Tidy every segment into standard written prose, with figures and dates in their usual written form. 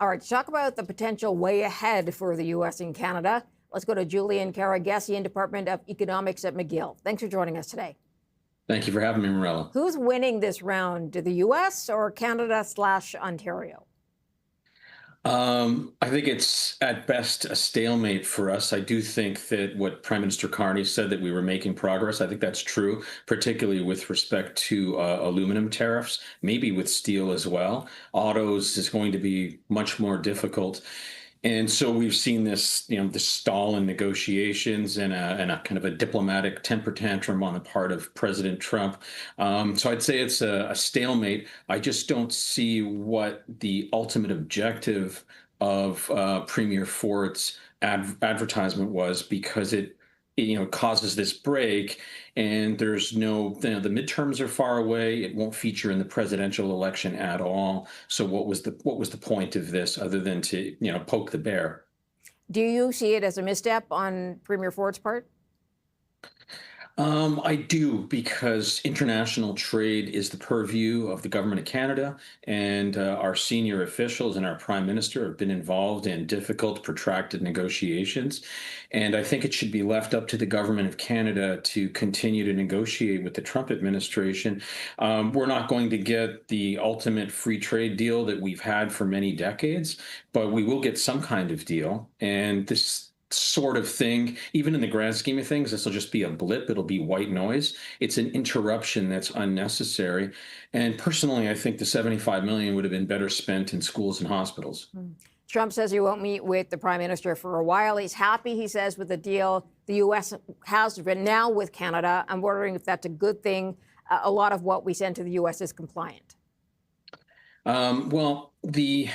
All right, to talk about the potential way ahead for the U.S. and Canada, let's go to Julian Karaguesian, Department of Economics at McGill. Thanks for joining us today. Thank you for having me, Morella. Who's winning this round, the U.S. or Canada/Ontario? I think it's at best a stalemate for us. I do think that what Prime Minister Carney said, that we were making progress, I think that's true, particularly with respect to aluminum tariffs, maybe with steel as well. Autos is going to be much more difficult. And so we've seen this, this stall in negotiations and a kind of a diplomatic temper tantrum on the part of President Trump. So I'd say it's a stalemate. I just don't see what the ultimate objective of Premier Ford's advertisement was, because it causes this break, and there's no, the midterms are far away. It won't feature in the presidential election at all. So what was the point of this other than to poke the bear? Do you see it as a misstep on Premier Ford's part? I do, because international trade is the purview of the government of Canada, and our senior officials and our prime minister have been involved in difficult, protracted negotiations. And I think it should be left up to the government of Canada to continue to negotiate with the Trump administration. We're not going to get the ultimate free trade deal that we've had for many decades, but we will get some kind of deal. And this sort of thing, even in the grand scheme of things, this will just be a blip. It'll be white noise. It's an interruption that's unnecessary. And personally, I think the $75 million would have been better spent in schools and hospitals. Trump says he won't meet with the prime minister for a while. He's happy, he says, with the deal the U.S. has been now with Canada. I'm wondering if that's a good thing. A lot of what we send to the U.S. is compliant. Well, the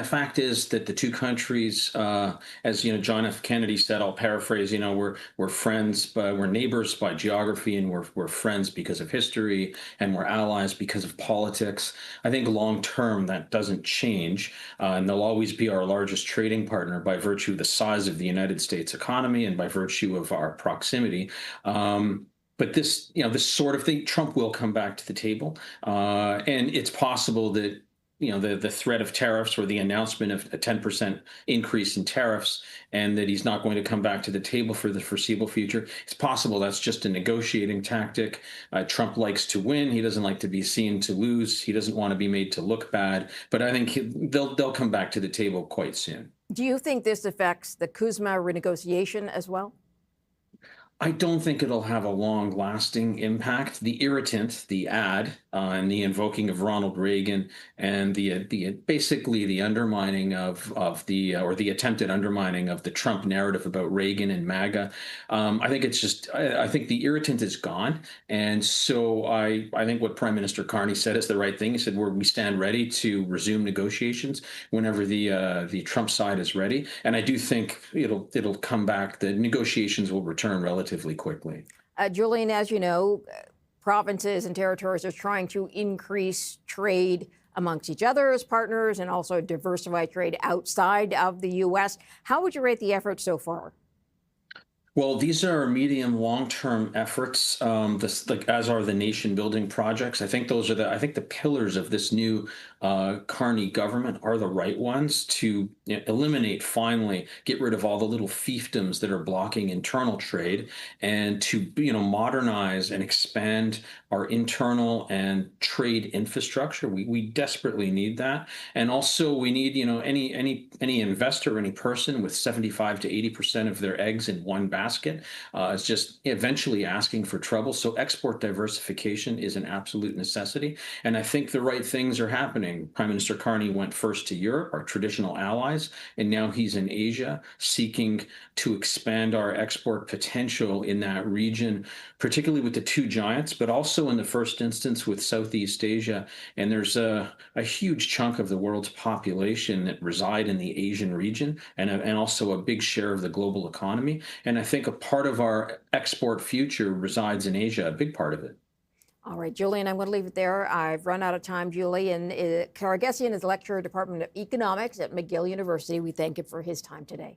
fact is that the two countries, as John F. Kennedy said, I'll paraphrase, we're friends, but we're neighbors by geography, and we're friends because of history, and we're allies because of politics. I think long term that doesn't change, and they'll always be our largest trading partner by virtue of the size of the United States economy and by virtue of our proximity. But this sort of thing, Trump will come back to the table, and it's possible that the threat of tariffs, or the announcement of a 10% increase in tariffs, and that he's not going to come back to the table for the foreseeable future. It's possible that's just a negotiating tactic. Trump likes to win. He doesn't like to be seen to lose. He doesn't want to be made to look bad. But I think they'll come back to the table quite soon. Do you think this affects the CUSMA renegotiation as well? I don't think it'll have a long-lasting impact. The irritant, the ad, and the invoking of Ronald Reagan, and basically the undermining of the attempted undermining of the Trump narrative about Reagan and MAGA. I think it's just, I think the irritant is gone, and so I think what Prime Minister Carney said is the right thing. He said we stand ready to resume negotiations whenever the Trump side is ready, and I do think it'll come back. The negotiations will return relatively quickly. Julian, as you know, provinces and territories are trying to increase trade amongst each other as partners and also diversify trade outside of the U.S. How would you rate the effort so far? Well, these are medium, long-term efforts, as are the nation-building projects. I think those are the pillars of this new Carney government are the right ones to eliminate, finally, get rid of all the little fiefdoms that are blocking internal trade, and to modernize and expand our internal and trade infrastructure. We desperately need that, and also we need any investor, any person with 75 to 80% of their eggs in one basket is just eventually asking for trouble. So export diversification is an absolute necessity, and I think the right things are happening. Prime Minister Carney went first to Europe, our traditional allies, and now he's in Asia, seeking to expand our export potential in that region, particularly with the two giants, but also in the first instance with Southeast Asia. And there's a huge chunk of the world's population that reside in the Asian region, and also a big share of the global economy. And I think a part of our export future resides in Asia, a big part of it. All right, Julian, I'm going to leave it there. I've run out of time. Julian Karaguesian is lecturer, Department of Economics at McGill University. We thank him for his time today.